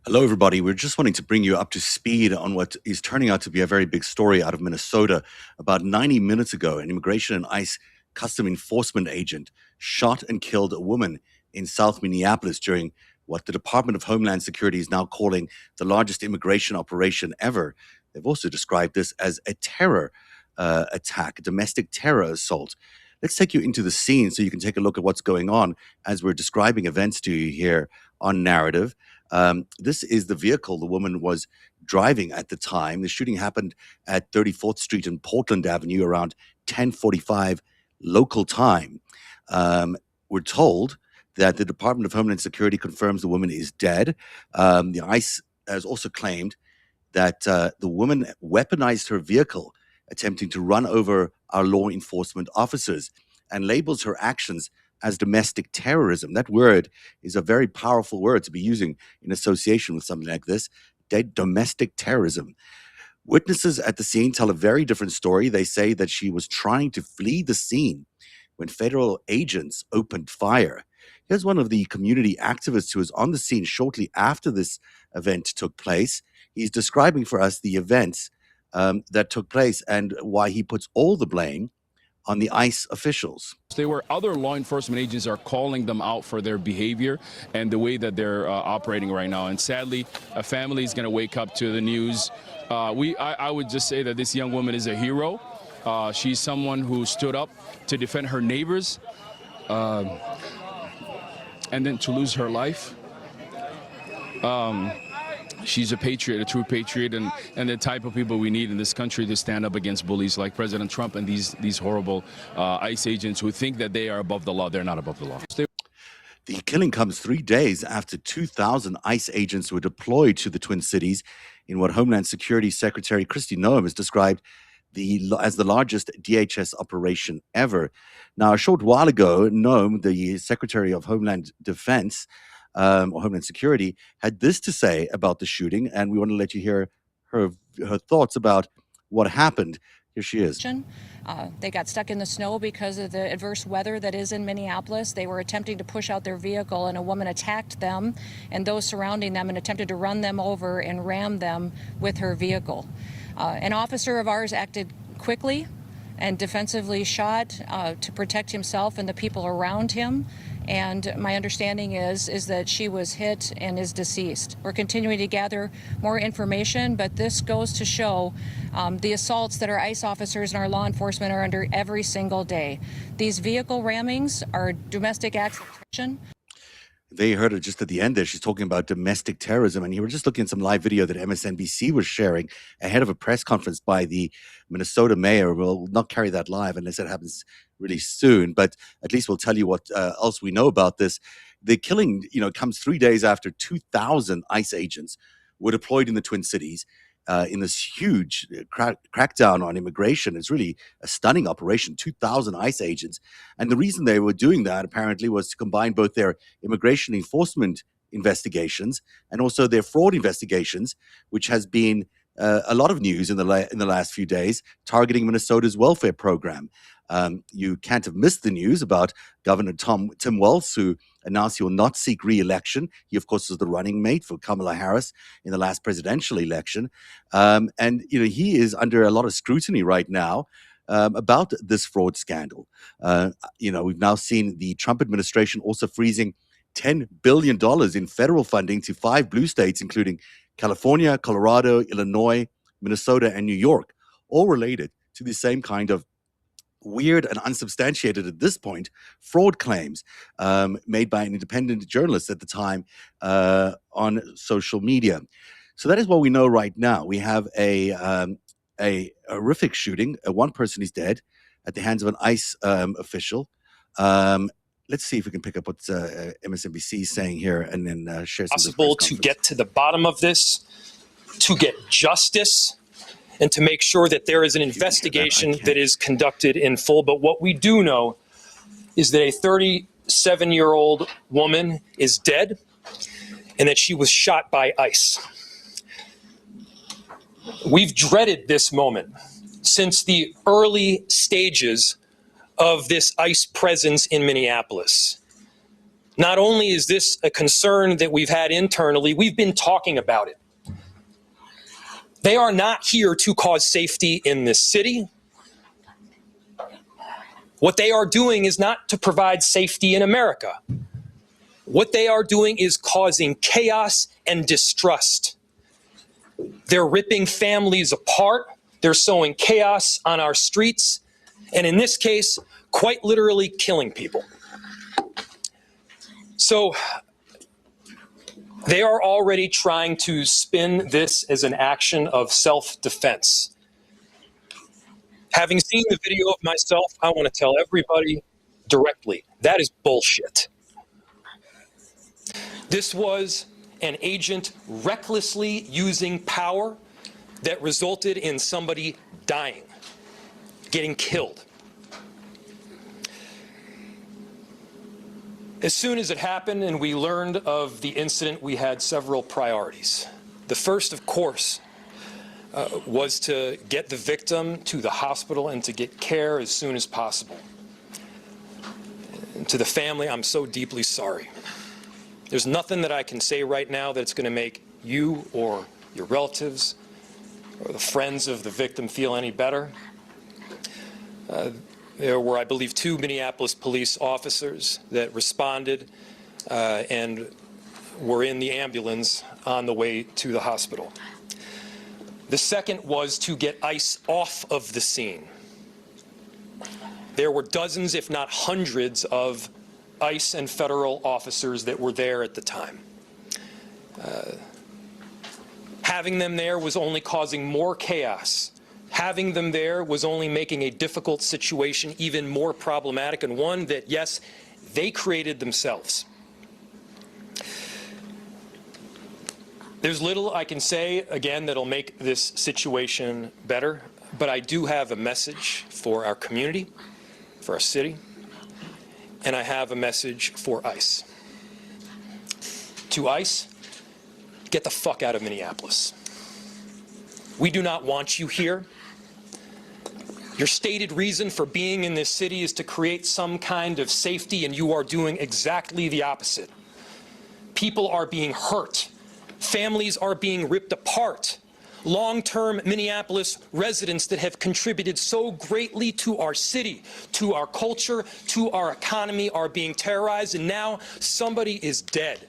Hello, everybody. We're just wanting to bring you up to speed on what is turning out to be a very big story out of Minnesota. About 90 minutes ago, an immigration and ICE custom enforcement agent shot and killed a woman in South Minneapolis during what the Department of Homeland Security is now calling the largest immigration operation ever. They've also described this as a terror attack, a domestic terror assault. Let's take you into the scene so you can take a look at what's going on as we're describing events to you here on Narrative. This is the vehicle the woman was driving at the time. The shooting happened at 34th Street and Portland Avenue around 10:45 local time. We're told that the Department of Homeland Security confirms the woman is dead. The ICE has also claimed that the woman weaponized her vehicle, attempting to run over our law enforcement officers, and labels her actions as domestic terrorism. That word is a very powerful word to be using in association with something like this, domestic terrorism. Witnesses at the scene tell a very different story. They say that she was trying to flee the scene when federal agents opened fire. Here's one of the community activists who was on the scene shortly after this event took place. He's describing for us the events that took place and why he puts all the blame on the ICE officials. There were other law enforcement agents are calling them out for their behavior and the way that they're operating right now. And sadly, a family is going to wake up to the news. I would just say that this young woman is a hero. She's someone who stood up to defend her neighbors, and then to lose her life. She's a patriot, a true patriot, and the type of people we need in this country to stand up against bullies like President Trump and these horrible ICE agents who think that they are above the law. They're not above the law. The killing comes 3 days after 2,000 ICE agents were deployed to the Twin Cities in what Homeland Security Secretary Kristi Noem has described as the largest DHS operation ever. Now, a short while ago, Noem, the Secretary of Homeland Defense, or Homeland Security, had this to say about the shooting, and we want to let you hear her thoughts about what happened. Here she is. They got stuck in the snow because of the adverse weather that is in Minneapolis. They were attempting to push out their vehicle, and a woman attacked them and those surrounding them and attempted to run them over and ram them with her vehicle. An officer of ours acted quickly and defensively shot to protect himself and the people around him. And my understanding is that she was hit and is deceased. We're continuing to gather more information, but this goes to show the assaults that our ICE officers and our law enforcement are under every single day. These vehicle rammings are domestic acts of terrorism. They heard her just at the end there. She's talking about domestic terrorism. And you were just looking at some live video that MSNBC was sharing ahead of a press conference by the Minnesota mayor. We'll not carry that live unless it happens really soon. But at least we'll tell you what else we know about this. The killing, comes 3 days after 2,000 ICE agents were deployed in the Twin Cities in this huge crackdown on immigration. It's really a stunning operation, 2,000 ICE agents. And the reason they were doing that, apparently, was to combine both their immigration enforcement investigations and also their fraud investigations, which has been a lot of news in the last few days, targeting Minnesota's welfare program. You can't have missed the news about Governor Tim Walz, who announced he will not seek re-election. He, of course, was the running mate for Kamala Harris in the last presidential election. And he is under a lot of scrutiny right now about this fraud scandal. We've now seen the Trump administration also freezing $10 billion in federal funding to 5 blue states, including California, Colorado, Illinois, Minnesota, and New York, all related to the same kind of weird and unsubstantiated at this point fraud claims made by an independent journalist at the time on social media. So that is what we know right now. We have a horrific shooting. One person is dead at the hands of an ICE official. Let's see if we can pick up what MSNBC is saying here and then share some possible to get to the bottom of this, to get justice, and to make sure that there is an investigation that is conducted in full. But what we do know is that a 37-year-old woman is dead and that she was shot by ICE. We've dreaded this moment since the early stages of this ICE presence in Minneapolis. Not only is this a concern that we've had internally, we've been talking about it. They are not here to cause safety in this city. What they are doing is not to provide safety in America. What they are doing is causing chaos and distrust. They're ripping families apart. They're sowing chaos on our streets. And in this case, quite literally killing people. So they are already trying to spin this as an action of self-defense. Having seen the video of myself, I want to tell everybody directly, that is bullshit. This was an agent recklessly using power that resulted in somebody dying, getting killed. As soon as it happened and we learned of the incident, we had several priorities. The first, of course, was to get the victim to the hospital and to get care as soon as possible. And to the family, I'm so deeply sorry. There's nothing that I can say right now that's going to make you or your relatives or the friends of the victim feel any better. There were, I believe, 2 Minneapolis police officers that responded and were in the ambulance on the way to the hospital. The second was to get ICE off of the scene. There were dozens, if not hundreds, of ICE and federal officers that were there at the time. Having them there was only causing more chaos. Having them there was only making a difficult situation even more problematic, and one that, yes, they created themselves. There's little I can say, again, that'll make this situation better, but I do have a message for our community, for our city, and I have a message for ICE. To ICE, get the fuck out of Minneapolis. We do not want you here. Your stated reason for being in this city is to create some kind of safety, and you are doing exactly the opposite. People are being hurt. Families are being ripped apart. Long-term Minneapolis residents that have contributed so greatly to our city, to our culture, to our economy are being terrorized, and now somebody is dead.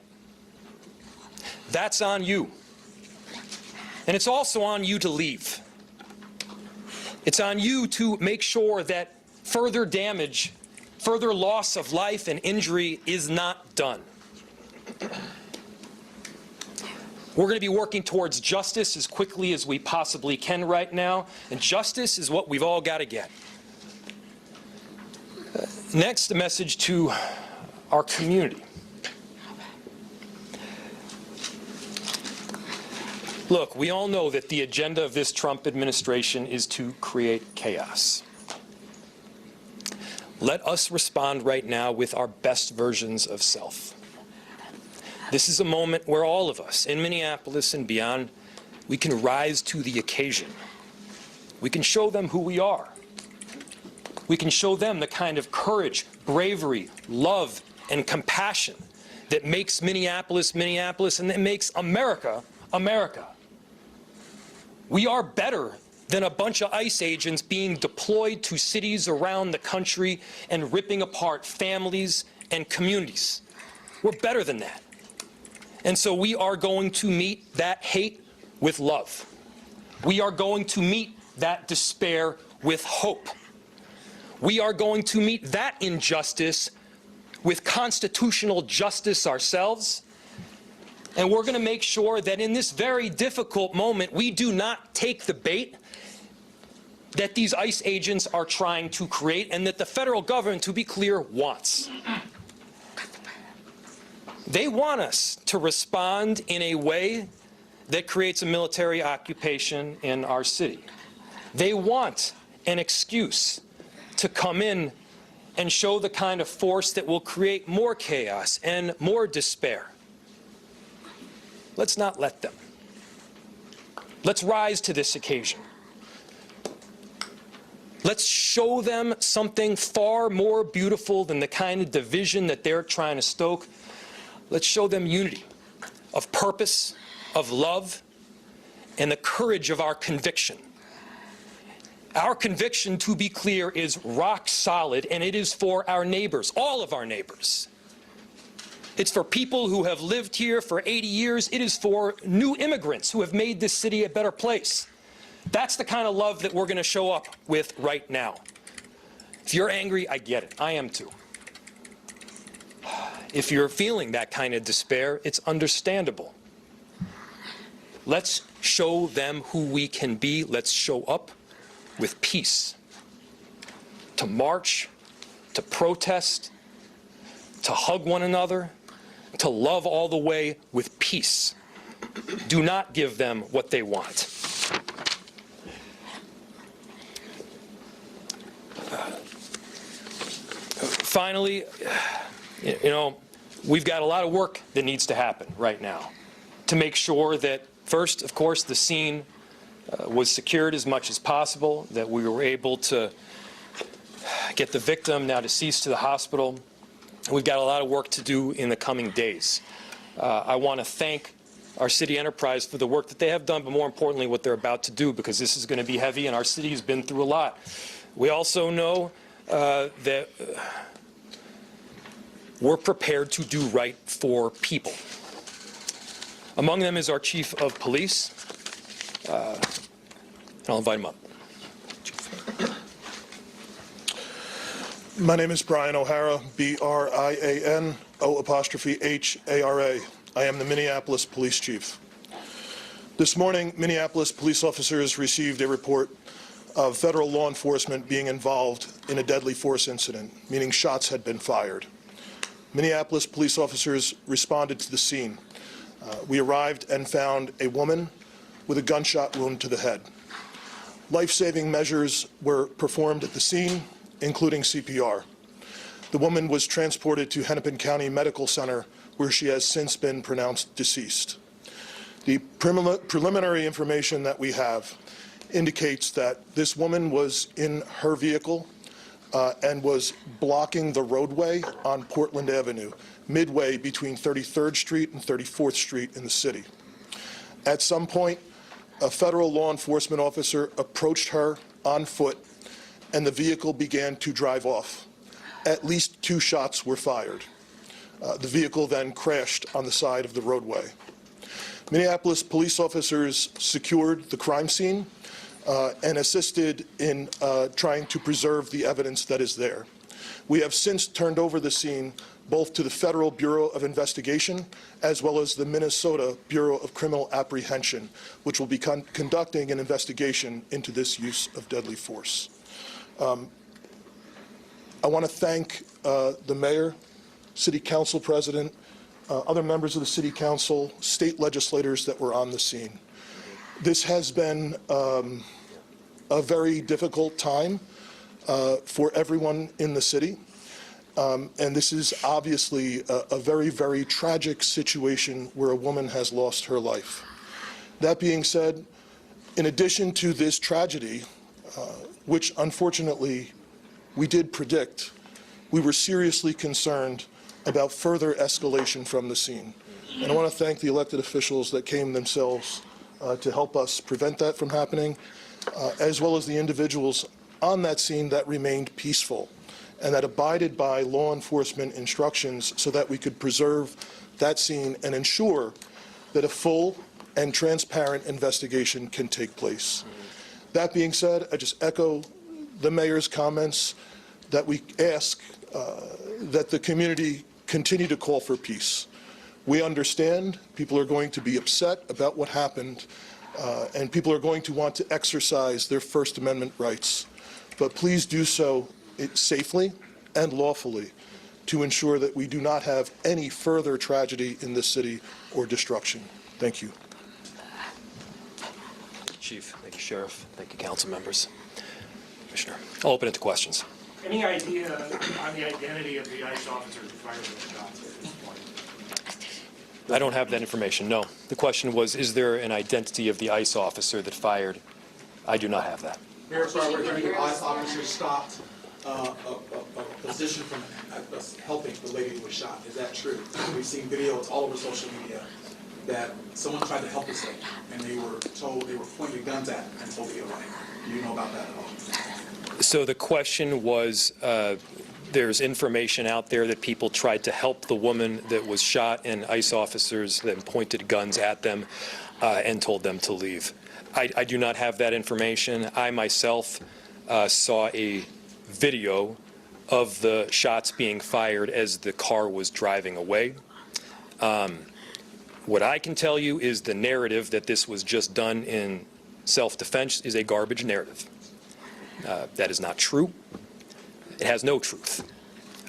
That's on you. And it's also on you to leave. It's on you to make sure that further damage, further loss of life and injury is not done. We're going to be working towards justice as quickly as we possibly can right now, and justice is what we've all got to get. Next, a message to our community. Look, we all know that the agenda of this Trump administration is to create chaos. Let us respond right now with our best versions of self. This is a moment where all of us in Minneapolis and beyond, we can rise to the occasion. We can show them who we are. We can show them the kind of courage, bravery, love, and compassion that makes Minneapolis, Minneapolis, and that makes America, America. We are better than a bunch of ICE agents being deployed to cities around the country and ripping apart families and communities. We're better than that. And so we are going to meet that hate with love. We are going to meet that despair with hope. We are going to meet that injustice with constitutional justice ourselves. And we're going to make sure that in this very difficult moment, we do not take the bait that these ICE agents are trying to create and that the federal government, to be clear, wants. They want us to respond in a way that creates a military occupation in our city. They want an excuse to come in and show the kind of force that will create more chaos and more despair. Let's not let them. Let's rise to this occasion. Let's show them something far more beautiful than the kind of division that they're trying to stoke. Let's show them unity of purpose, of love, and the courage of our conviction. Our conviction, to be clear, is rock solid, and it is for our neighbors, all of our neighbors. It's for people who have lived here for 80 years. It is for new immigrants who have made this city a better place. That's the kind of love that we're going to show up with right now. If you're angry, I get it. I am too. If you're feeling that kind of despair, it's understandable. Let's show them who we can be. Let's show up with peace. To march, to protest, to hug one another, to love all the way with peace. Do not give them what they want. Finally, we've got a lot of work that needs to happen right now to make sure that, first, of course, the scene was secured as much as possible, that we were able to get the victim, now deceased, to the hospital. We've got a lot of work to do in the coming days. I want to thank our city enterprise for the work that they have done, but more importantly, what they're about to do, because this is going to be heavy, and our city has been through a lot. We also know that we're prepared to do right for people. Among them is our chief of police. And I'll invite him up. My name is Brian O'Hara, B-R-I-A-N-O''H-A-R-A. I am the Minneapolis Police Chief. This morning, Minneapolis police officers received a report of federal law enforcement being involved in a deadly force incident, meaning shots had been fired. Minneapolis police officers responded to the scene. We arrived and found a woman with a gunshot wound to the head. Life-saving measures were performed at the scene, including CPR. The woman was transported to Hennepin County Medical Center, where she has since been pronounced deceased. The preliminary information that we have indicates that this woman was in her vehicle and was blocking the roadway on Portland Avenue, midway between 33rd Street and 34th Street in the city. At some point, a federal law enforcement officer approached her on foot, and the vehicle began to drive off. At least 2 shots were fired. The vehicle then crashed on the side of the roadway. Minneapolis police officers secured the crime scene and assisted in trying to preserve the evidence that is there. We have since turned over the scene both to the Federal Bureau of Investigation as well as the Minnesota Bureau of Criminal Apprehension, which will be conducting an investigation into this use of deadly force. I want to thank the mayor, city council president, other members of the city council, state legislators that were on the scene. This has been a very difficult time for everyone in the city. And this is obviously a very, very tragic situation where a woman has lost her life. That being said, in addition to this tragedy, which unfortunately we did predict, we were seriously concerned about further escalation from the scene. And I want to thank the elected officials that came themselves to help us prevent that from happening, as well as the individuals on that scene that remained peaceful and that abided by law enforcement instructions so that we could preserve that scene and ensure that a full and transparent investigation can take place. That being said, I just echo the mayor's comments that we ask that the community continue to call for peace. We understand people are going to be upset about what happened, and people are going to want to exercise their First Amendment rights. But please do so safely and lawfully to ensure that we do not have any further tragedy in this city or destruction. Thank you. Chief, thank you, Sheriff, thank you, council members. Commissioner, I'll open it to questions. Any idea on the identity of the ICE officer who fired those shots at this point? I don't have that information, no. The question was, is there an identity of the ICE officer that fired? I do not have that. Mayor Farber, hearing the ICE officer stopped a position from helping the lady who was shot. Is that true? We've seen videos all over social media that someone tried to help this lady, and they were pointing guns at and told to get away. Do you know about that at all? So the question was, there's information out there that people tried to help the woman that was shot, and ICE officers then pointed guns at them and told them to leave. I do not have that information. I myself saw a video of the shots being fired as the car was driving away. What I can tell you is the narrative that this was just done in self-defense is a garbage narrative. That is not true. It has no truth.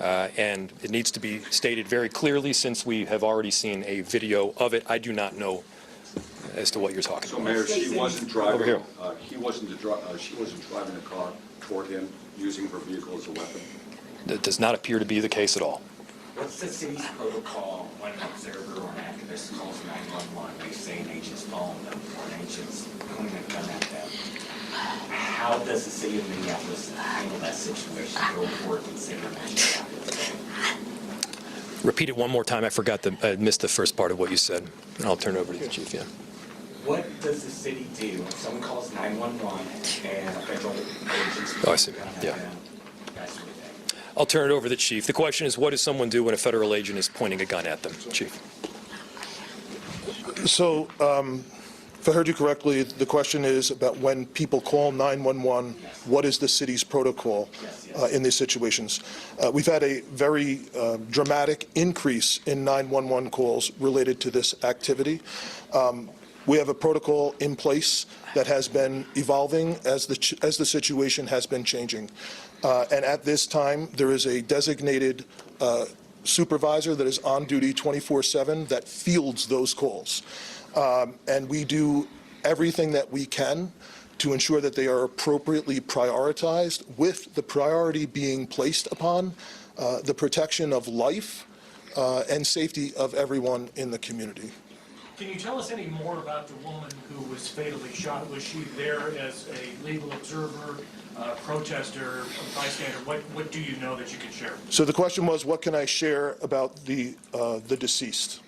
And it needs to be stated very clearly, since we have already seen a video of it. I do not know as to what you're talking about. So, Mayor, she wasn't driving. Over here. She wasn't driving the car toward him, using her vehicle as a weapon. That does not appear to be the case at all. What's the city's protocol when an observer or an activist calls 911? They say an agent's following them or an agent's pointing a gun at them. How does the city of Minneapolis handle that situation? Go report and say they're matching up? Repeat it one more time. I missed the first part of what you said. And I'll turn it over to the chief, yeah. What does the city do when someone calls 911 and a federal agent's Oh, I see. pointing a gun at Yeah. them? That sort of thing. I'll turn it over to the chief. The question is, what does someone do when a federal agent is pointing a gun at them? Chief. So, if I heard you correctly, the question is about when people call 911, what is the city's protocol in these situations? We've had a very dramatic increase in 911 calls related to this activity. We have a protocol in place that has been evolving as the situation has been changing. And at this time, there is a designated supervisor that is on duty 24/7 that fields those calls. And we do everything that we can to ensure that they are appropriately prioritized, with the priority being placed upon the protection of life and safety of everyone in the community. Can you tell us any more about the woman who was fatally shot? Was she there as a legal observer, protester, bystander? What do you know that you can share? So the question was, what can I share about the deceased?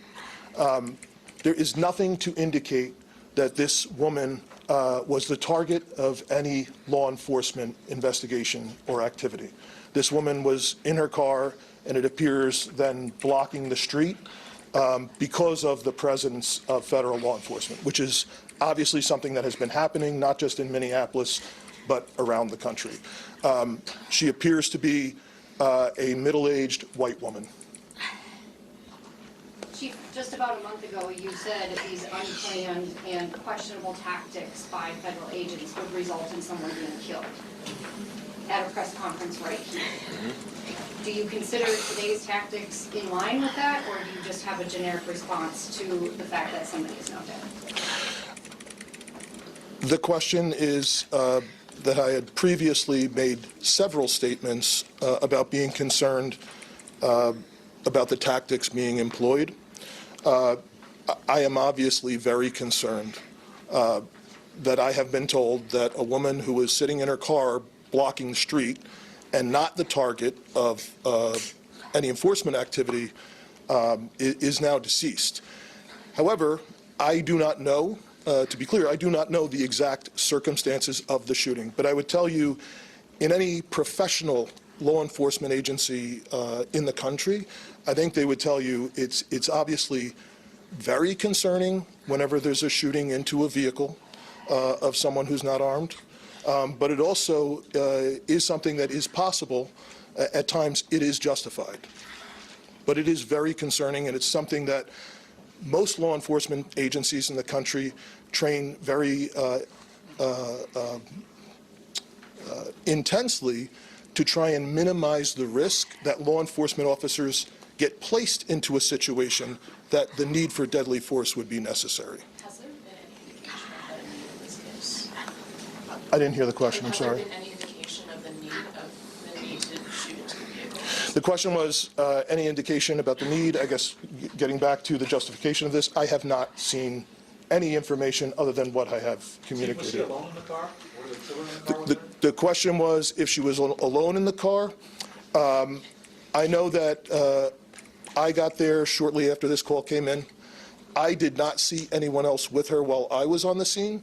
There is nothing to indicate that this woman was the target of any law enforcement investigation or activity. This woman was in her car, and it appears then blocking the street because of the presence of federal law enforcement, which is obviously something that has been happening not just in Minneapolis, but around the country. She appears to be a middle-aged white woman. Chief, just about a month ago, you said these unplanned and questionable tactics by federal agents would result in someone being killed at a press conference right here. Do you consider today's tactics in line with that, or do you just have a generic response to the fact that somebody is now dead? The question is that I had previously made several statements about being concerned about the tactics being employed. I am obviously very concerned that I have been told that a woman who was sitting in her car blocking the street and not the target of any enforcement activity is now deceased. However, I do not know, to be clear, I do not know the exact circumstances of the shooting, but I would tell you, in any professional law enforcement agency in the country, I think they would tell you it's obviously very concerning whenever there's a shooting into a vehicle of someone who's not armed. But it also is something that is possible. At times, it is justified. But it is very concerning, and it's something that most law enforcement agencies in the country train very intensely to try and minimize the risk that law enforcement officers get placed into a situation that the need for deadly force would be necessary. Has there been any indication of that need in this case? I didn't hear the question, I'm sorry. Has there been any indication of the need to shoot into the vehicle? The question was any indication about the need. I guess getting back to the justification of this, I have not seen any information other than what I have communicated. Was she alone in the car? Were there children in the car with her? The question was if she was alone in the car. I know that I got there shortly after this call came in. I did not see anyone else with her while I was on the scene.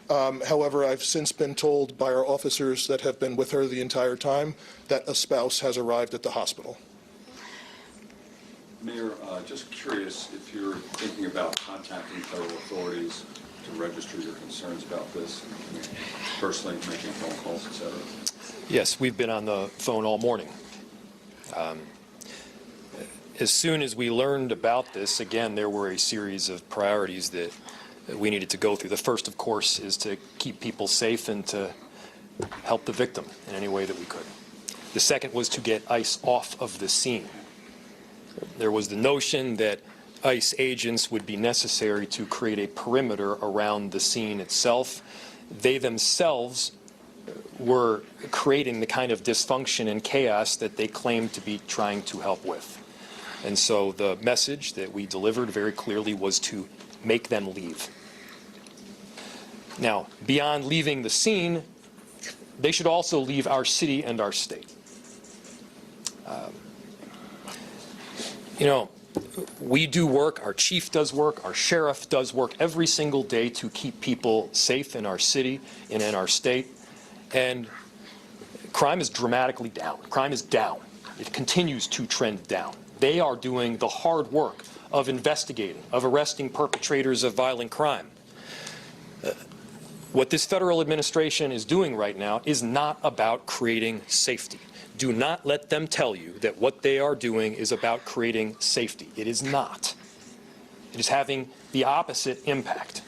However, I've since been told by our officers that have been with her the entire time that a spouse has arrived at the hospital. Mayor, just curious if you're thinking about contacting federal authorities to register your concerns about this, personally making phone calls, et cetera. Yes, we've been on the phone all morning. As soon as we learned about this, again, there were a series of priorities that we needed to go through. The first, of course, is to keep people safe and to help the victim in any way that we could. The second was to get ICE off of the scene. There was the notion that ICE agents would be necessary to create a perimeter around the scene itself. They themselves were creating the kind of dysfunction and chaos that they claimed to be trying to help with. And so the message that we delivered very clearly was to make them leave. Now, beyond leaving the scene, they should also leave our city and our state. We do work, our chief does work, our sheriff does work every single day to keep people safe in our city and in our state. And crime is dramatically down. Crime is down. It continues to trend down. They are doing the hard work of investigating, of arresting perpetrators of violent crime. What this federal administration is doing right now is not about creating safety. Do not let them tell you that what they are doing is about creating safety. It is not. It is having the opposite impact.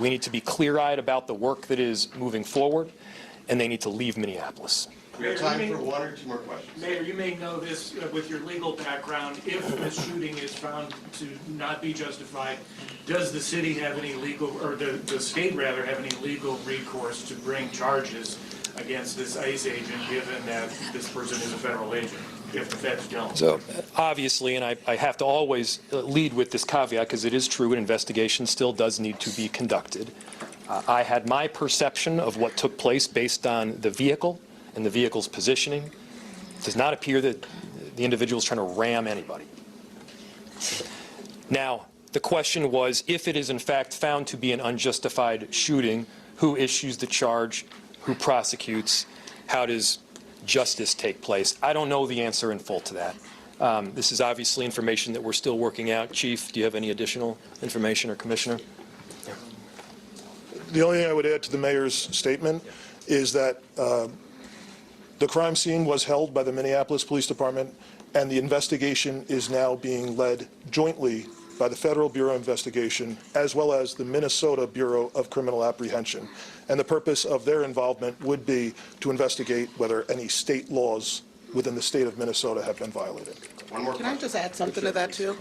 We need to be clear-eyed about the work that is moving forward, and they need to leave Minneapolis. We have time for one or two more questions. Mayor, you may know this with your legal background. If this shooting is found to not be justified, does the city have any legal, or the state rather, have any legal recourse to bring charges against this ICE agent, given that this person is a federal agent, if the feds don't? So obviously, and I have to always lead with this caveat because it is true, an investigation still does need to be conducted. I had my perception of what took place based on the vehicle and the vehicle's positioning. It does not appear that the individual is trying to ram anybody. Now, the question was, if it is in fact found to be an unjustified shooting, who issues the charge, who prosecutes, how does justice take place? I don't know the answer in full to that. This is obviously information that we're still working out. Chief, do you have any additional information, or Commissioner? The only thing I would add to the mayor's statement is that the crime scene was held by the Minneapolis Police Department, and the investigation is now being led jointly by the Federal Bureau of Investigation as well as the Minnesota Bureau of Criminal Apprehension. And the purpose of their involvement would be to investigate whether any state laws within the state of Minnesota have been violated. One more Can I just add something to that, too?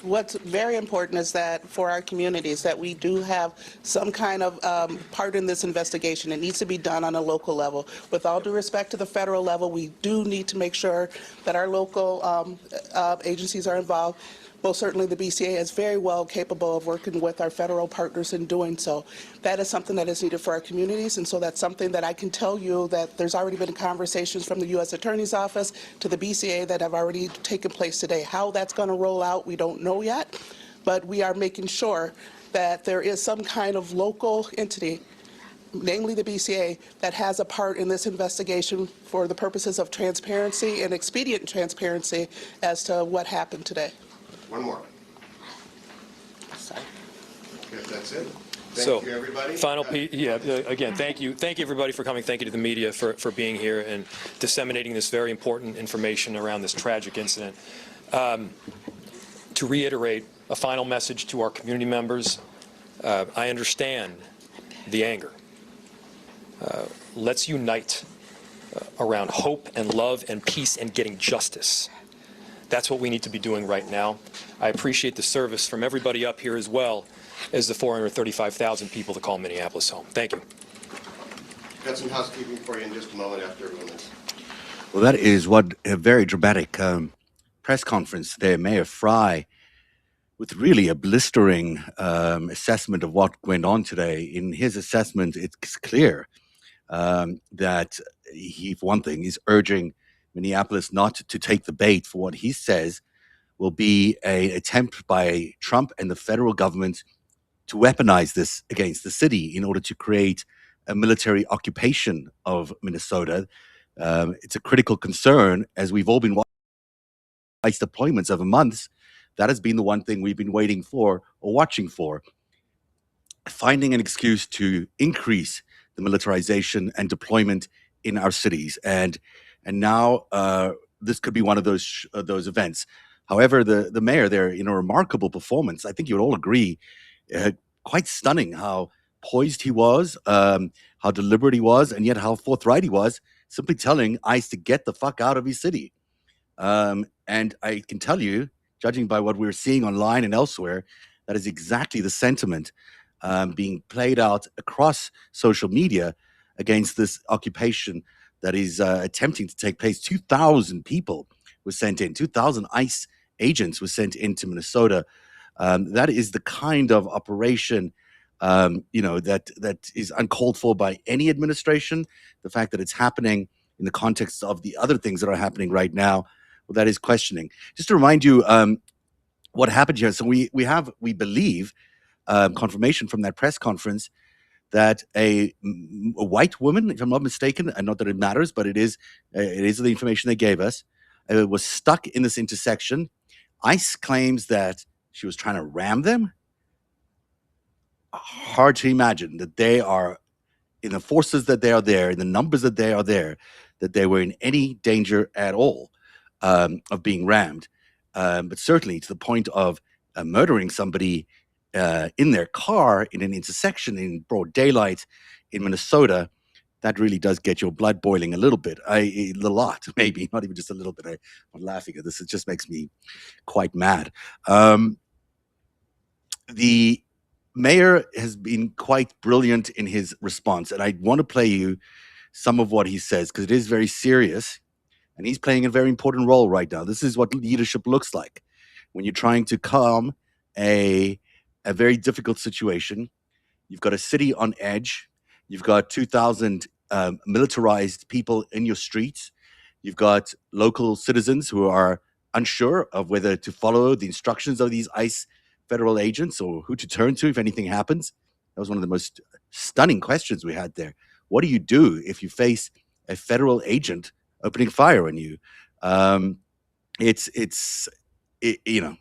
What's very important is that for our communities, that we do have some kind of part in this investigation. It needs to be done on a local level. With all due respect to the federal level, we do need to make sure that our local agencies are involved. Most certainly, the BCA is very well capable of working with our federal partners in doing so. That is something that is needed for our communities, and so that's something that I can tell you that there's already been conversations from the U.S. Attorney's Office to the BCA that have already taken place today. How that's going to roll out, we don't know yet, but we are making sure that there is some kind of local entity, namely the BCA, that has a part in this investigation for the purposes of transparency and expedient transparency as to what happened today. One more. Sorry. If that's it. So, Thank you, everybody. Again, thank you everybody for coming. Thank you to the media for being here and disseminating this very important information around this tragic incident. To reiterate a final message to our community members, I understand the anger. Let's unite around hope and love and peace and getting justice. That's what we need to be doing right now. I appreciate the service from everybody up here as well as the 435,000 people that call Minneapolis home. Thank you. Got some housekeeping for you in just a moment after everyone is. Well, that is what a very dramatic press conference there. Mayor Fry, with really a blistering assessment of what went on today. In his assessment, it's clear that he, for one thing, is urging Minneapolis not to take the bait for what he says will be an attempt by Trump and the federal government to weaponize this against the city in order to create a military occupation of Minnesota. It's a critical concern, as we've all been watching ICE deployments over months. That has been the one thing we've been waiting for or watching for. Finding an excuse to increase the militarization and deployment in our cities, and now this could be one of those events. However, the mayor there, in a remarkable performance, I think you would all agree, quite stunning how poised he was, how deliberate he was, and yet how forthright he was, simply telling ICE to get the fuck out of his city. And I can tell you, judging by what we're seeing online and elsewhere, that is exactly the sentiment being played out across social media against this occupation that is attempting to take place. 2,000 people were sent in, 2,000 ICE agents were sent into Minnesota. That is the kind of operation, that is uncalled for by any administration. The fact that it's happening in the context of the other things that are happening right now, well, that is questioning. Just to remind you what happened here. So we believe confirmation from that press conference that a white woman, if I'm not mistaken, and not that it matters, but it is the information they gave us, was stuck in this intersection. ICE claims that she was trying to ram them. Hard to imagine that they are, in the forces that they are there, in the numbers that they are there, that they were in any danger at all of being rammed. But certainly to the point of murdering somebody in their car in an intersection in broad daylight in Minnesota, that really does get your blood boiling a little bit. A lot, maybe, not even just a little bit. I'm laughing at this. It just makes me quite mad. The mayor has been quite brilliant in his response, and I want to play you some of what he says because it is very serious, and he's playing a very important role right now. This is what leadership looks like when you're trying to calm a very difficult situation. You've got a city on edge. You've got 2,000 militarized people in your streets. You've got local citizens who are unsure of whether to follow the instructions of these ICE federal agents or who to turn to if anything happens. That was one of the most stunning questions we had there. What do you do if you face a federal agent opening fire on you? Can you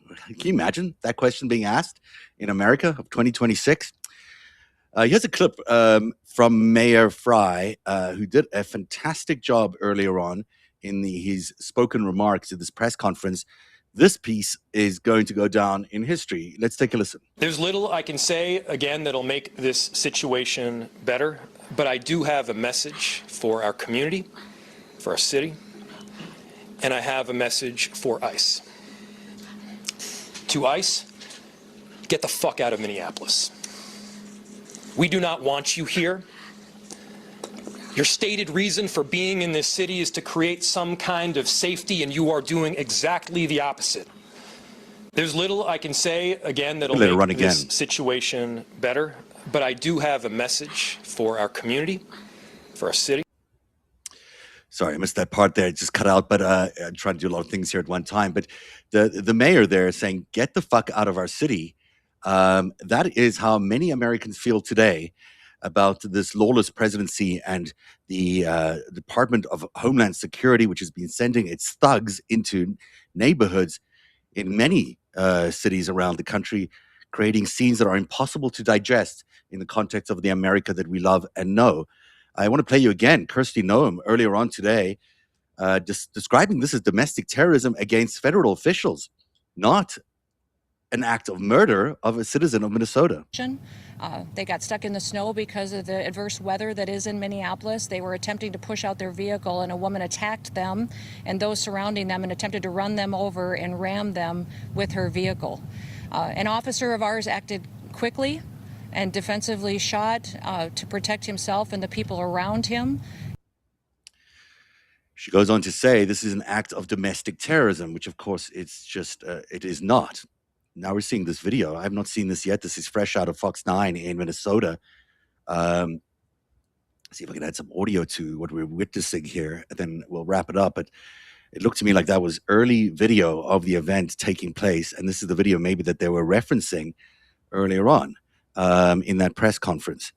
imagine that question being asked in America of 2026? Here's a clip from Mayor Fry, who did a fantastic job earlier on in his spoken remarks at this press conference. This piece is going to go down in history. Let's take a listen. There's little I can say, again, that'll make this situation better, but I do have a message for our community, for our city, and I have a message for ICE. To ICE, get the fuck out of Minneapolis. We do not want you here. Your stated reason for being in this city is to create some kind of safety, and you are doing exactly the opposite. There's little I can say, again, that'll make this situation better, but I do have a message for our community, for our city. Sorry, I missed that part there. It just cut out, but I'm trying to do a lot of things here at one time. But the mayor there is saying, get the fuck out of our city. That is how many Americans feel today about this lawless presidency and the Department of Homeland Security, which has been sending its thugs into neighborhoods in many cities around the country, creating scenes that are impossible to digest in the context of the America that we love and know. I want to play you again, Kirsty Noem, earlier on today, describing this as domestic terrorism against federal officials, not an act of murder of a citizen of Minnesota. They got stuck in the snow because of the adverse weather that is in Minneapolis. They were attempting to push out their vehicle, and a woman attacked them and those surrounding them and attempted to run them over and ram them with her vehicle. An officer of ours acted quickly and defensively shot to protect himself and the people around him. She goes on to say this is an act of domestic terrorism, which of course it's just, it is not. Now we're seeing this video. I have not seen this yet. This is fresh out of Fox 9 in Minnesota. see if I can add some audio to what we're witnessing here, and then we'll wrap it up. But it looked to me like that was early video of the event taking place, and this is the video maybe that they were referencing earlier on in that press conference.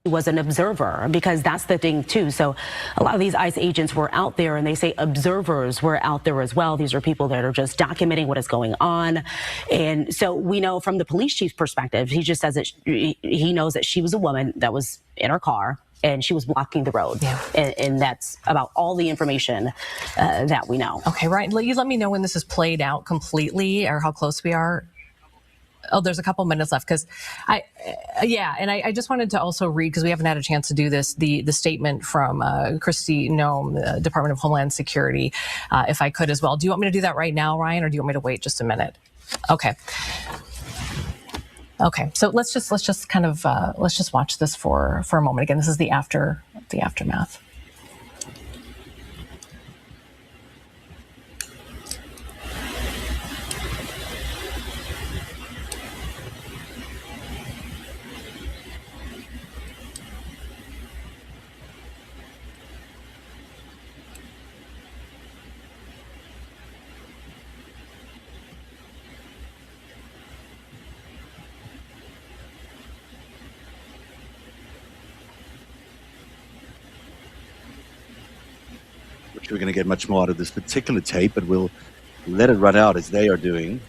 Was an observer, because that's the thing too. So a lot of these ICE agents were out there, and they say observers were out there as well. These are people that are just documenting what is going on. And so we know from the police chief's perspective, he just says that he knows that she was a woman that was in her car and she was blocking the road. Yeah. And that's about all the information that we know. Okay, right. You let me know when this is played out completely or how close we are. Oh, there's a couple minutes left because I just wanted to also read, because we haven't had a chance to do this, the statement from Kristi Noem, Department of Homeland Security, if I could as well. Do you want me to do that right now, Ryan, or do you want me to wait just a minute? Okay. Okay. So let's just kind of let's just watch this for a moment. Again, this is the aftermath. We're going to get much more out of this particular tape, but we'll let it run out as they are doing.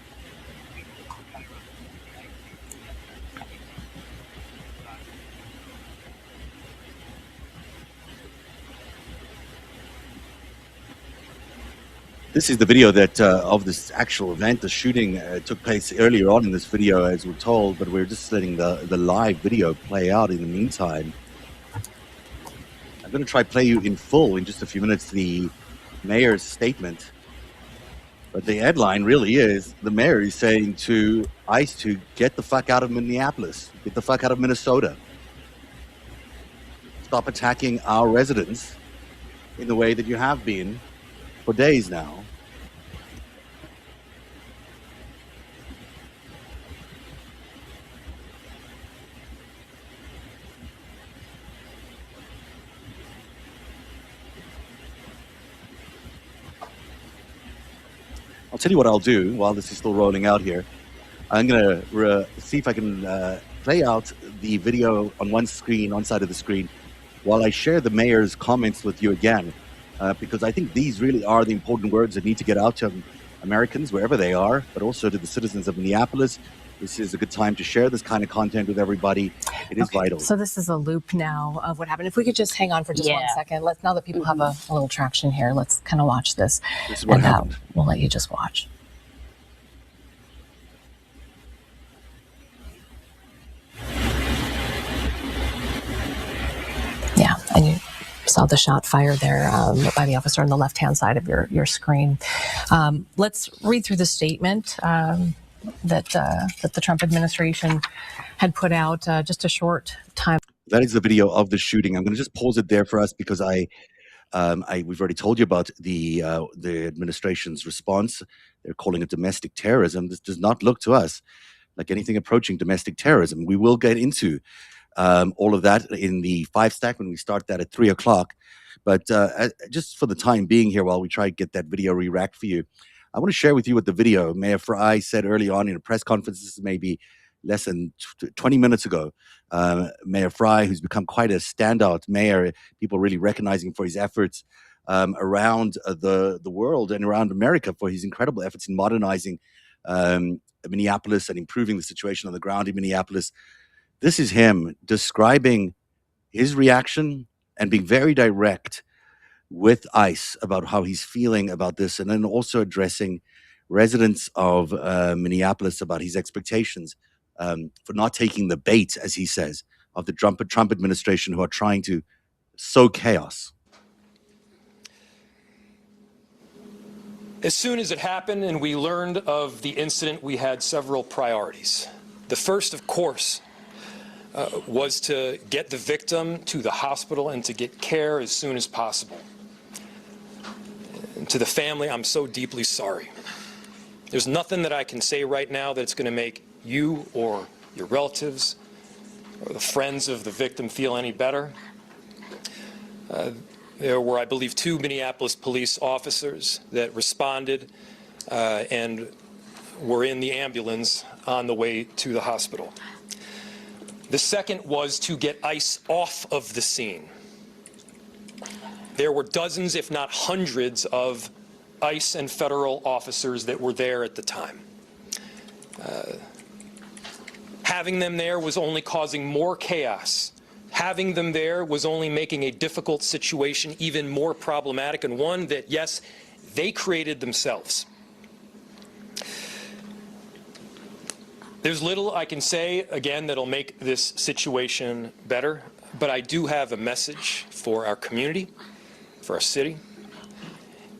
This is the video that of this actual event. The shooting took place earlier on in this video, as we're told, but we're just letting the live video play out in the meantime. I'm going to try play you in full in just a few minutes the mayor's statement. But the headline really is the mayor is saying to ICE to get the fuck out of Minneapolis, get the fuck out of Minnesota. Stop attacking our residents in the way that you have been for days now. I'll tell you what I'll do while this is still rolling out here. I'm going to see if I can play out the video on one side of the screen, while I share the mayor's comments with you again, because I think these really are the important words that need to get out to Americans wherever they are, but also to the citizens of Minneapolis. This is a good time to share this kind of content with everybody. It is vital. So this is a loop now of what happened. If we could just hang on for just 1 second. Now that people have a little traction here, let's kind of watch this. This is what happened. We'll let you just watch. Yeah, and you saw the shot fired there by the officer on the left-hand side of your screen. Let's read through the statement that the Trump administration had put out just a short time. That is the video of the shooting. I'm going to just pause it there for us because we've already told you about the administration's response. They're calling it domestic terrorism. This does not look to us like anything approaching domestic terrorism. We will get into all of that in the 5 stack when we start that at 3 o'clock. But just for the time being here, while we try to get that video re-racked for you, I want to share with you what the video Mayor Fry said early on in a press conference. This is maybe less than 20 minutes ago. Mayor Fry, who's become quite a standout mayor, people really recognizing for his efforts around the world and around America, for his incredible efforts in modernizing Minneapolis and improving the situation on the ground in Minneapolis. This is him describing his reaction and being very direct with ICE about how he's feeling about this, and then also addressing residents of Minneapolis about his expectations for not taking the bait, as he says, of the Trump administration, who are trying to sow chaos. As soon as it happened and we learned of the incident, we had several priorities. The first, of course, was to get the victim to the hospital and to get care as soon as possible. And to the family, I'm so deeply sorry. There's nothing that I can say right now that's going to make you or your relatives or the friends of the victim feel any better. There were, I believe, 2 Minneapolis police officers that responded and were in the ambulance on the way to the hospital. The second was to get ICE off of the scene. There were dozens, if not hundreds, of ICE and federal officers that were there at the time. Having them there was only causing more chaos. Having them there was only making a difficult situation even more problematic, and one that, yes, they created themselves. There's little I can say, again, that'll make this situation better, but I do have a message for our community, for our city,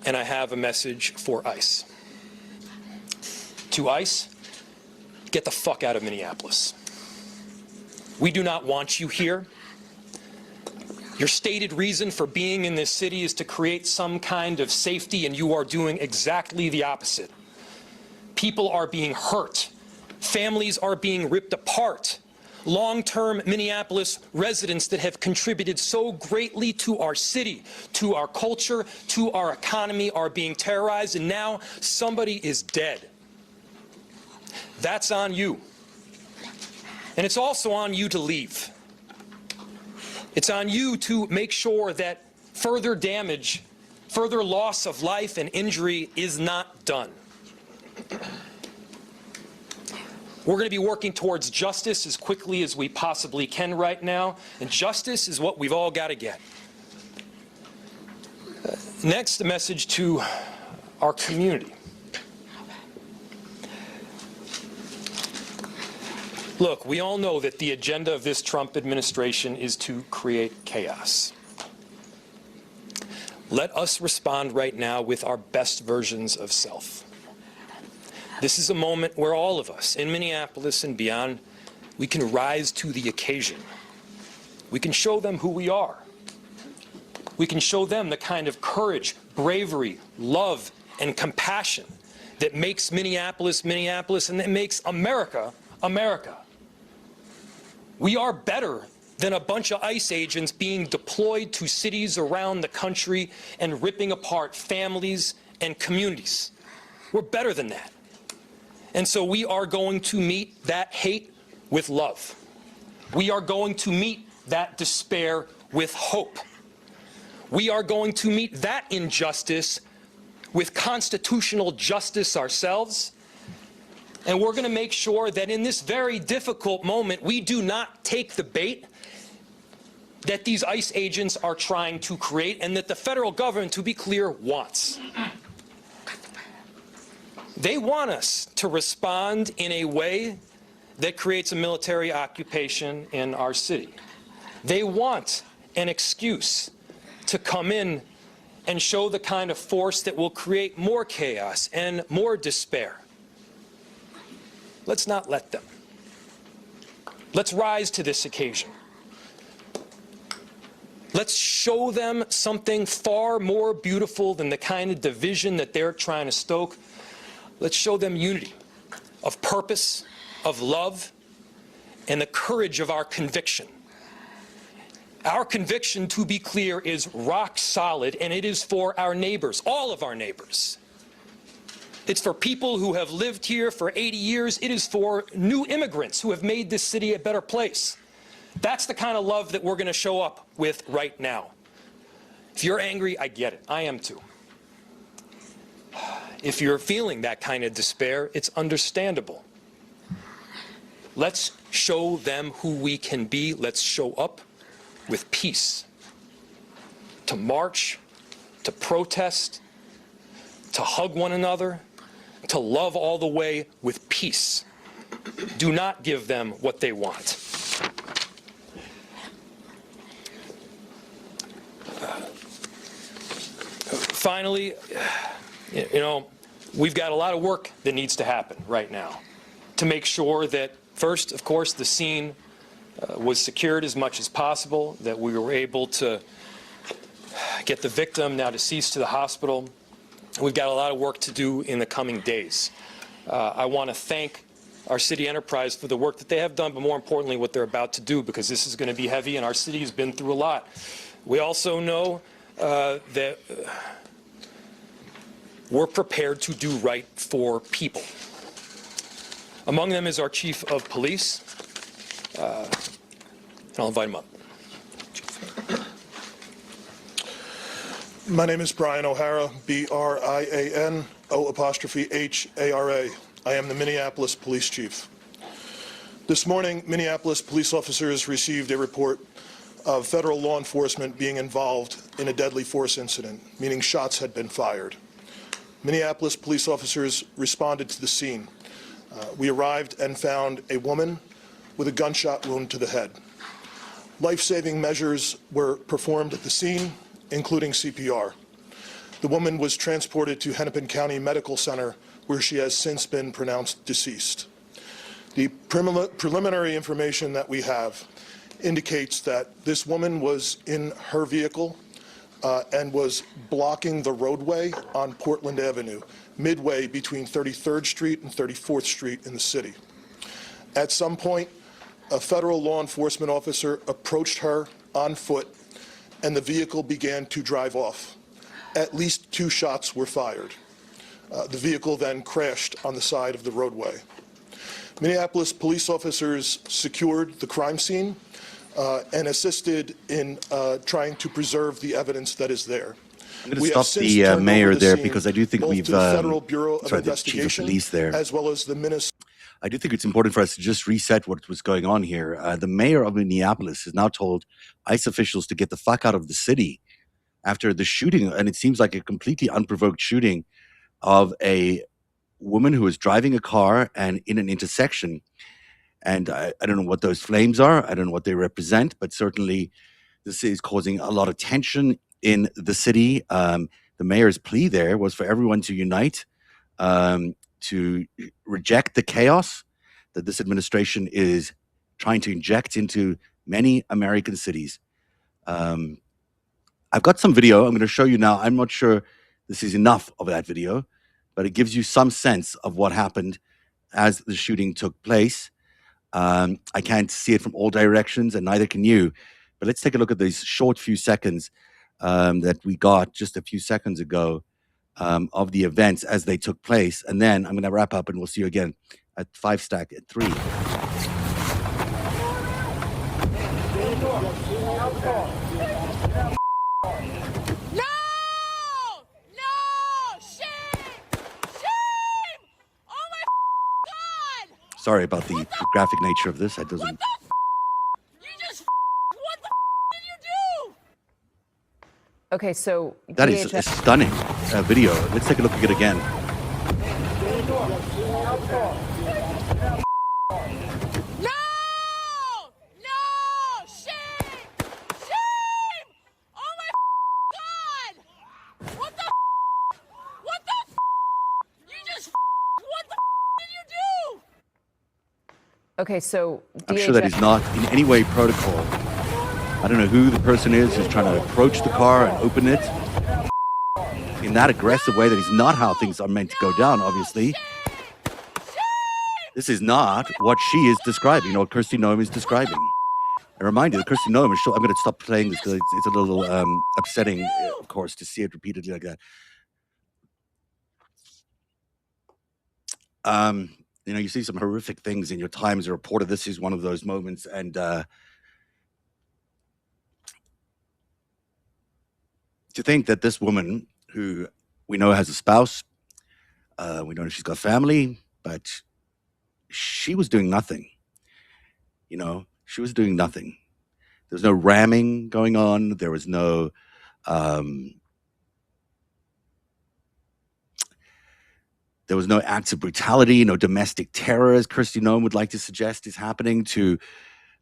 and I have a message for ICE. To ICE, get the fuck out of Minneapolis. We do not want you here. Your stated reason for being in this city is to create some kind of safety, and you are doing exactly the opposite. People are being hurt. Families are being ripped apart. Long-term Minneapolis residents that have contributed so greatly to our city, to our culture, to our economy are being terrorized, and now somebody is dead. That's on you. And it's also on you to leave. It's on you to make sure that further damage, further loss of life and injury is not done. We're going to be working towards justice as quickly as we possibly can right now, and justice is what we've all got to get. Next, a message to our community. Look, we all know that the agenda of this Trump administration is to create chaos. Let us respond right now with our best versions of self. This is a moment where all of us in Minneapolis and beyond, we can rise to the occasion. We can show them who we are. We can show them the kind of courage, bravery, love, and compassion that makes Minneapolis, Minneapolis, and that makes America, America. We are better than a bunch of ICE agents being deployed to cities around the country and ripping apart families and communities. We're better than that. And so we are going to meet that hate with love. We are going to meet that despair with hope. We are going to meet that injustice with constitutional justice ourselves. And we're going to make sure that in this very difficult moment, we do not take the bait that these ICE agents are trying to create and that the federal government, to be clear, wants. They want us to respond in a way that creates a military occupation in our city. They want an excuse to come in and show the kind of force that will create more chaos and more despair. Let's not let them. Let's rise to this occasion. Let's show them something far more beautiful than the kind of division that they're trying to stoke. Let's show them unity of purpose, of love, and the courage of our conviction. Our conviction, to be clear, is rock solid, and it is for our neighbors, all of our neighbors. It's for people who have lived here for 80 years. It is for new immigrants who have made this city a better place. That's the kind of love that we're going to show up with right now. If you're angry, I get it. I am too. If you're feeling that kind of despair, it's understandable. Let's show them who we can be. Let's show up with peace. To march, to protest, to hug one another, to love all the way with peace. Do not give them what they want. Finally, we've got a lot of work that needs to happen right now to make sure that, first, of course, the scene was secured as much as possible, that we were able to get the victim, now deceased, to the hospital. We've got a lot of work to do in the coming days. I want to thank our city enterprise for the work that they have done, but more importantly, what they're about to do, because this is going to be heavy and our city has been through a lot. We also know that we're prepared to do right for people. Among them is our chief of police. And I'll invite him up. My name is Brian O'Hara, B-R-I-A-N-O''H-A-R-A. I am the Minneapolis Police Chief. This morning, Minneapolis police officers received a report of federal law enforcement being involved in a deadly force incident, meaning shots had been fired. Minneapolis police officers responded to the scene. We arrived and found a woman with a gunshot wound to the head. Life-saving measures were performed at the scene, including CPR. The woman was transported to Hennepin County Medical Center, where she has since been pronounced deceased. The preliminary information that we have indicates that this woman was in her vehicle and was blocking the roadway on Portland Avenue, midway between 33rd Street and 34th Street in the city. At some point, a federal law enforcement officer approached her on foot, and the vehicle began to drive off. At least 2 shots were fired. The vehicle then crashed on the side of the roadway. Minneapolis police officers secured the crime scene and assisted in trying to preserve the evidence that is there. I'm going to stop the mayor there because I do think we've Federal Bureau of the chief of Investigation, police there. as well as the Minnesota. I do think it's important for us to just reset what was going on here. The mayor of Minneapolis has now told ICE officials to get the fuck out of the city after the shooting, and it seems like a completely unprovoked shooting of a woman who was driving a car and in an intersection. And I don't know what those flames are. I don't know what they represent, but certainly this is causing a lot of tension in the city. The mayor's plea there was for everyone to unite, to reject the chaos that this administration is trying to inject into many American cities. I've got some video I'm going to show you now. I'm not sure this is enough of that video, but it gives you some sense of what happened as the shooting took place. I can't see it from all directions, and neither can you. But let's take a look at these short few seconds that we got just a few seconds ago of the events as they took place. And then I'm going to wrap up, and we'll see you again at 5 Stack at 3. Sorry about the graphic nature of this. That doesn't. What the did you do? Okay, so That is a stunning video. Let's take a look at it again. Okay, so I'm sure that is not in any way protocol. I don't know who the person is who's trying to approach the car and open it in that aggressive way. That is not how things are meant to go down, obviously. This is not what she is describing, or what Kristi Noem is describing. I remind you that Kristi Noem is I'm going to stop playing this because it's a little upsetting, of course, to see it repeatedly like that. You see some horrific things in your time as a reporter. This is one of those moments. And to think that this woman, who we know has a spouse, we know she's got family, but she was doing nothing. She was doing nothing. There was no ramming going on. There was no acts of brutality, no domestic terror, as Kristi Noem would like to suggest is happening to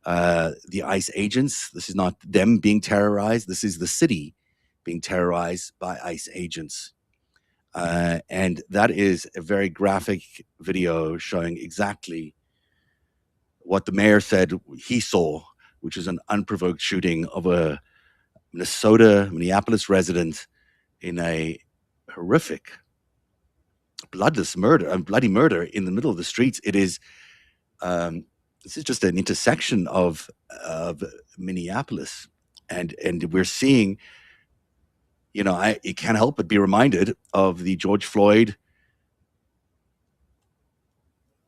the ICE agents. This is not them being terrorized. This is the city being terrorized by ICE agents. And that is a very graphic video showing exactly what the mayor said he saw, which is an unprovoked shooting of a Minneapolis resident in a horrific bloody murder in the middle of the streets. It is This is just an intersection of Minneapolis, and we're seeing, it can't help but be reminded of the George Floyd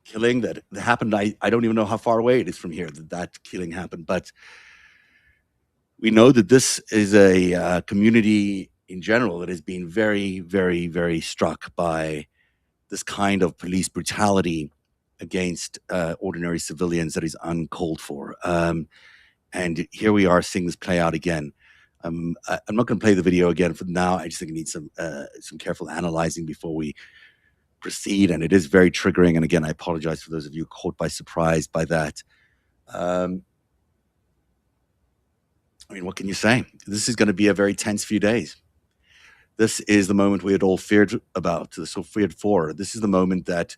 killing that happened. I don't even know how far away it is from here that killing happened, but we know that this is a community in general that has been very, very, very struck by this kind of police brutality against ordinary civilians that is uncalled for. And here we are seeing this play out again. I'm not going to play the video again for now. I just think it needs some careful analyzing before we proceed, and it is very triggering. And again, I apologize for those of you caught by surprise by that. I mean, what can you say? This is going to be a very tense few days. This is the moment we had all feared about, so feared for. This is the moment that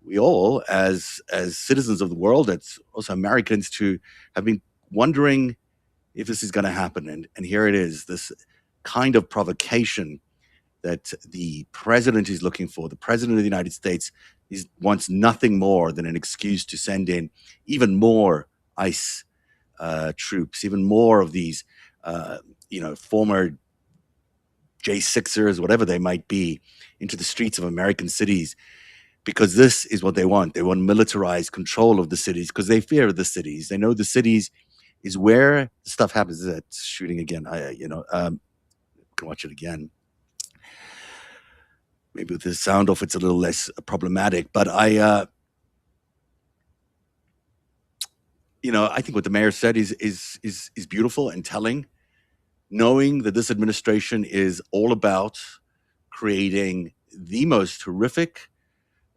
we all, as citizens of the world, as also Americans, too, have been wondering if this is going to happen. And here it is, this kind of provocation that the president is looking for. The president of the United States wants nothing more than an excuse to send in even more ICE troops, even more of these, former J6ers, whatever they might be, into the streets of American cities, because this is what they want. They want militarized control of the cities because they fear the cities. They know the cities is where stuff happens. That's shooting again. Can watch it again. Maybe with the sound off, it's a little less problematic. But I think what the mayor said is beautiful and telling. Knowing that this administration is all about creating the most horrific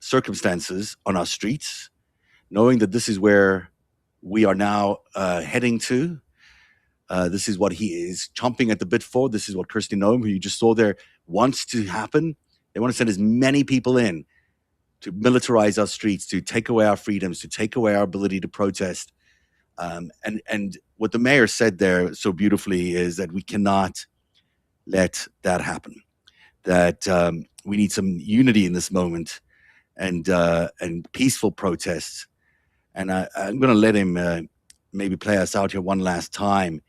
circumstances on our streets, knowing that this is where we are now heading to. This is what he is chomping at the bit for. This is what Kirsty Noem, who you just saw there, wants to happen. They want to send as many people in to militarize our streets, to take away our freedoms, to take away our ability to protest. And what the mayor said there so beautifully is that we cannot let that happen. That we need some unity in this moment and peaceful protests. And I'm going to let him maybe play us out here one last time.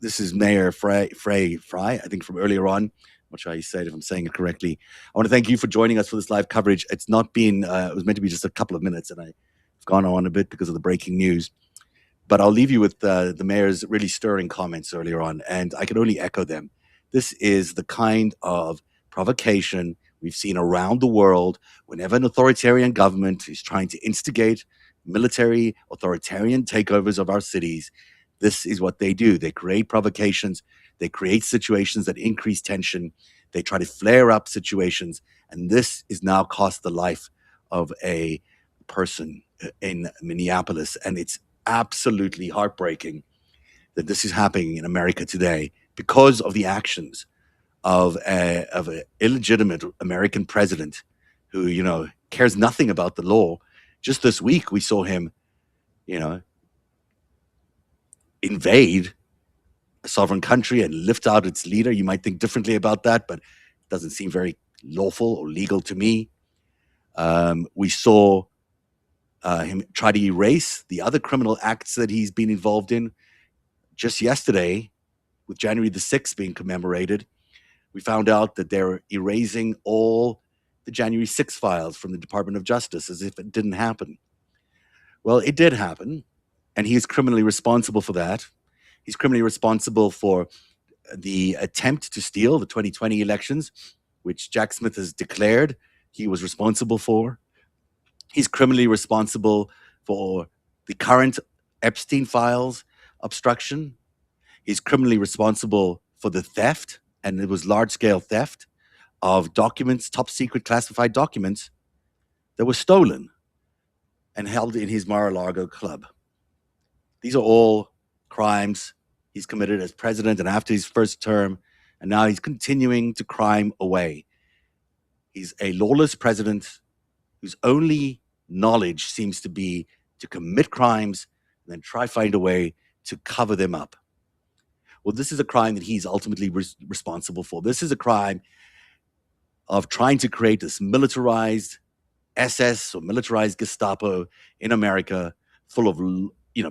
This is Mayor Fry, I think, from earlier on. I'm not sure how you said it, if I'm saying it correctly. I want to thank you for joining us for this live coverage. It's not been, it was meant to be just a couple of minutes, and I've gone on a bit because of the breaking news. But I'll leave you with the mayor's really stirring comments earlier on, and I can only echo them. This is the kind of provocation we've seen around the world whenever an authoritarian government is trying to instigate military authoritarian takeovers of our cities. This is what they do. They create provocations. They create situations that increase tension. They try to flare up situations. And this is now cost the life of a person in Minneapolis. And it's absolutely heartbreaking that this is happening in America today because of the actions of an illegitimate American president who, cares nothing about the law. Just this week, we saw him, invade a sovereign country and lift out its leader. You might think differently about that, but it doesn't seem very lawful or legal to me. We saw him try to erase the other criminal acts that he's been involved in. Just yesterday, with January the 6th being commemorated, we found out that they're erasing all the January 6th files from the Department of Justice as if it didn't happen. Well, it did happen, and he is criminally responsible for that. He's criminally responsible for the attempt to steal the 2020 elections, which Jack Smith has declared he was responsible for. He's criminally responsible for the current Epstein files obstruction. He's criminally responsible for the theft, and it was large-scale theft of documents, top-secret classified documents that were stolen and held in his Mar-a-Lago club. These are all crimes he's committed as president and after his first term, and now he's continuing to crime away. He's a lawless president whose only knowledge seems to be to commit crimes and then try to find a way to cover them up. Well, this is a crime that he's ultimately responsible for. This is a crime of trying to create this militarized SS or militarized Gestapo in America, full of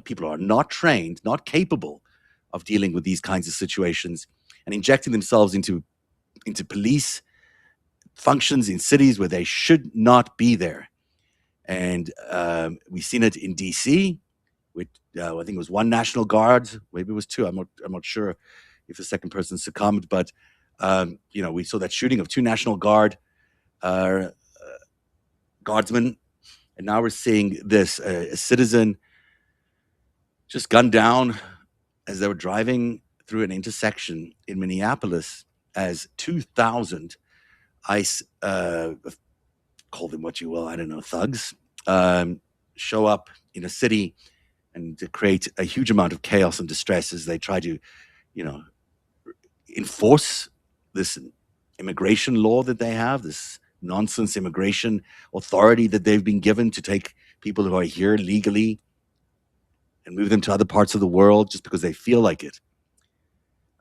people who are not trained, not capable of dealing with these kinds of situations, and injecting themselves into police functions in cities where they should not be there. And we've seen it in DC with I think it was one National Guard, maybe it was two. I'm not sure if the second person succumbed, but we saw that shooting of two National Guard guardsmen, and now we're seeing this a citizen just gunned down as they were driving through an intersection in Minneapolis as 2,000 ICE, call them what you will, I don't know, thugs, show up in a city and to create a huge amount of chaos and distress as they try to, enforce this immigration law that they have, this nonsense immigration authority that they've been given to take people who are here legally and move them to other parts of the world just because they feel like it.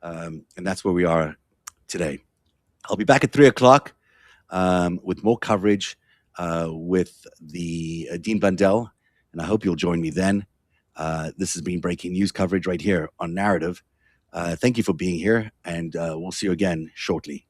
And that's where we are today. I'll be back at 3 o'clock with more coverage with the Dean Bundell, and I hope you'll join me then. This has been breaking news coverage right here on Narrative. Thank you for being here, and we'll see you again shortly.